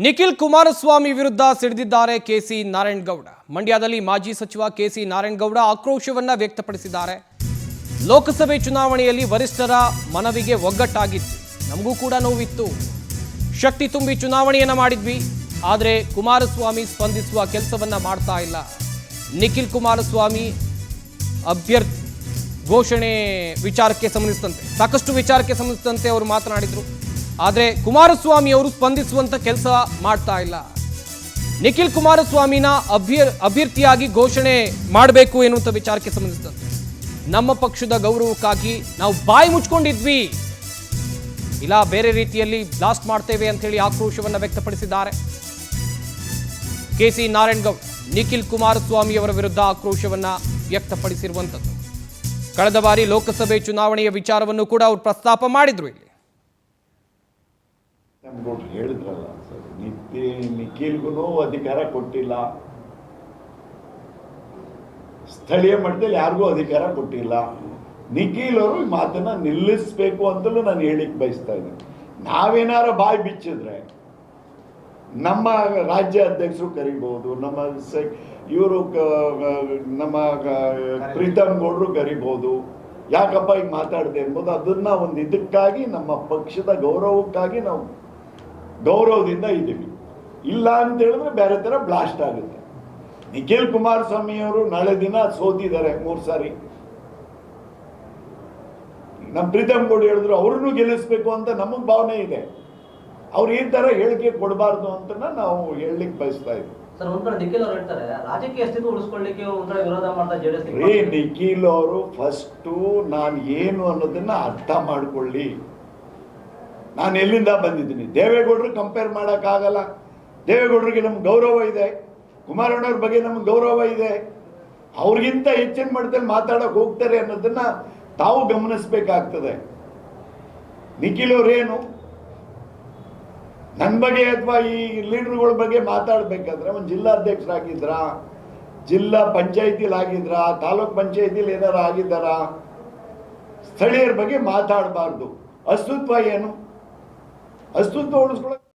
ನಿಖಿಲ್ ಕುಮಾರಸ್ವಾಮಿ ವಿರುದ್ಧ ಸಿಡಿದಿದ್ದಾರೆ ಕೆಸಿ ನಾರಾಯಣಗೌಡ. ಮಂಡ್ಯದಲ್ಲಿ ಮಾಜಿ ಸಚಿವ ಕೆಸಿ ನಾರಾಯಣಗೌಡ ಆಕ್ರೋಶವನ್ನ ವ್ಯಕ್ತಪಡಿಸಿದ್ದಾರೆ. ಲೋಕಸಭೆ ಚುನಾವಣೆಯಲ್ಲಿ ವರಿಷ್ಠರ ಮನವಿಗೆ ಒಗ್ಗಟ್ಟಾಗಿತ್ತು, ನಮಗೂ ಕೂಡ ನೋವಿತ್ತು, ಶಕ್ತಿ ತುಂಬಿ ಚುನಾವಣೆಯನ್ನ ಮಾಡಿದ್ವಿ, ಆದರೆ ಕುಮಾರಸ್ವಾಮಿ ಸ್ಪಂದಿಸುವ ಕೆಲಸವನ್ನ ಮಾಡ್ತಾ ಇಲ್ಲ. ನಿಖಿಲ್ ಕುಮಾರಸ್ವಾಮಿ ಅಭ್ಯರ್ಥಿ ಘೋಷಣೆ ವಿಚಾರಕ್ಕೆ ಸಂಬಂಧಿಸಿದಂತೆ ಸಾಕಷ್ಟು ವಿಚಾರಕ್ಕೆ ಸಂಬಂಧಿಸಿದಂತೆ ಅವರು ಮಾತನಾಡಿದರು. ಆದರೆ ಕುಮಾರಸ್ವಾಮಿ ಅವರು ಸ್ಪಂದಿಸುವಂತ ಕೆಲಸ ಮಾಡ್ತಾ ಇಲ್ಲ. ನಿಖಿಲ್ ಕುಮಾರಸ್ವಾಮಿನ ಅಭ್ಯರ್ಥಿಯಾಗಿ ಘೋಷಣೆ ಮಾಡಬೇಕು ಎನ್ನುವಂಥ ವಿಚಾರಕ್ಕೆ ಸಂಬಂಧಿಸಿದಂತೆ ನಮ್ಮ ಪಕ್ಷದ ಗೌರವಕ್ಕಾಗಿ ನಾವು ಬಾಯಿ ಮುಚ್ಕೊಂಡಿದ್ವಿ, ಇಲ್ಲ ಬೇರೆ ರೀತಿಯಲ್ಲಿ ಬ್ಲಾಸ್ಟ್ ಮಾಡ್ತೇವೆ ಅಂತ ಹೇಳಿ ಆಕ್ರೋಶವನ್ನು ವ್ಯಕ್ತಪಡಿಸಿದ್ದಾರೆ ಕೆಸಿ ನಾರಾಯಣಗೌಡ. ನಿಖಿಲ್ ಕುಮಾರಸ್ವಾಮಿ ಅವರ ವಿರುದ್ಧ ಆಕ್ರೋಶವನ್ನ ವ್ಯಕ್ತಪಡಿಸಿರುವಂಥದ್ದು. ಕಳೆದ ಬಾರಿ ಲೋಕಸಭೆ ಚುನಾವಣೆಯ ವಿಚಾರವನ್ನು ಕೂಡ ಅವರು ಪ್ರಸ್ತಾಪ ಮಾಡಿದ್ರು. ಇಲ್ಲಿ ಹೇಳಿದ್ರಲ್ಲ ಸರ್, ನಿಖಿಲ್ಗೂ ಅಧಿಕಾರ ಕೊಟ್ಟಿಲ್ಲ, ಸ್ಥಳೀಯ ಮಟ್ಟದಲ್ಲಿ ಯಾರಿಗೂ ಅಧಿಕಾರ ಕೊಟ್ಟಿಲ್ಲ. ನಿಖಿಲ್ ಅವರು ಈ ಮಾತನ್ನ ನಿಲ್ಲಿಸಬೇಕು ಅಂತಲೂ ನಾನು ಹೇಳಿಕ್ ಬಯಸ್ತಾ ಇದ್ದೀನಿ. ನಾವೇನಾರ ಬಾಯಿ ಬಿಚ್ಚಿದ್ರೆ ನಮ್ಮ ರಾಜ್ಯ ಅಧ್ಯಕ್ಷರು ಕರಿಬಹುದು, ಇವರು ನಮ್ಮ ಪ್ರೀತಮ್ ಗೌಡ್ರು ಕರಿಬಹುದು, ಯಾಕಪ್ಪ ಈಗ ಮಾತಾಡಿದೆ ಎಂಬುದು ಅದನ್ನ ಒಂದು ಇದಕ್ಕಾಗಿ ನಮ್ಮ ಪಕ್ಷದ ಗೌರವಕ್ಕಾಗಿ ನಾವು ಗೌರವದಿಂದ ಇದ್ದೀವಿ. ಇಲ್ಲ ಅಂತ ಹೇಳಿದ್ರೆ ಬೇರೆ ತರ ಬ್ಲಾಸ್ಟ್ ಆಗುತ್ತೆ. ನಿಖಿಲ್ ಕುಮಾರಸ್ವಾಮಿ ಅವರು ನಾಳೆ ದಿನ ಸೋತಿದ್ದಾರೆ 3 ಸಾರಿ. ನಮ್ಮ ಪ್ರೀತಮ್ ಗೌಡ ಹೇಳಿದ್ರು ಅವ್ರನ್ನೂ ಗೆಲ್ಲಿಸ್ಬೇಕು ಅಂತ ನಮಗ್ ಭಾವನೆ ಇದೆ. ಅವ್ರು ಈ ತರ ಹೇಳಿಕೆ ಕೊಡಬಾರ್ದು ಅಂತ ನಾವು ಹೇಳಲಿಕ್ಕೆ ಬಯಸ್ತಾ ಇದ್ದೀವಿ. ನಿಖಿಲ್ ಅವರು ಫಸ್ಟ್ ನಾನು ಏನು ಅನ್ನೋದನ್ನ ಅರ್ಥ ಮಾಡ್ಕೊಳ್ಳಿ. ನಾನು ಎಲ್ಲಿಂದ ಬಂದಿದ್ದೀನಿ, ದೇವೇಗೌಡರು ಕಂಪೇರ್ ಮಾಡೋಕ್ಕಾಗಲ್ಲ. ದೇವೇಗೌಡರಿಗೆ ನಮ್ಗೆ ಗೌರವ ಇದೆ, ಕುಮಾರಣ್ಣವ್ರ ಬಗ್ಗೆ ನಮ್ಗೆ ಗೌರವ ಇದೆ. ಅವ್ರಿಗಿಂತ ಹೆಚ್ಚಿನ ಮಟ್ಟದಲ್ಲಿ ಮಾತಾಡೋಕೆ ಹೋಗ್ತಾರೆ ಅನ್ನೋದನ್ನ ತಾವು ಗಮನಿಸ್ಬೇಕಾಗ್ತದೆ. ನಿಖಿಲ್ ಅವ್ರೇನು ನನ್ನ ಬಗ್ಗೆ ಅಥವಾ ಈ ಲೀಡರ್ಗಳ ಬಗ್ಗೆ ಮಾತಾಡ್ಬೇಕಾದ್ರೆ ಒಂದು ಜಿಲ್ಲಾಧ್ಯಕ್ಷರಾಗಿದ್ರ, ಜಿಲ್ಲಾ ಪಂಚಾಯತಿಲಿ ಆಗಿದ್ರ, ತಾಲೂಕ್ ಪಂಚಾಯತಿಲಿ ಏನಾರು ಆಗಿದ್ದಾರ, ಸ್ಥಳೀಯರ ಬಗ್ಗೆ ಮಾತಾಡಬಾರ್ದು. ಅಸ್ತಿತ್ವ ಏನು, ಅಸ್ತಿತ್ವ ಉಳಿಸ್ಕೊಳ್ಳೋಕೆ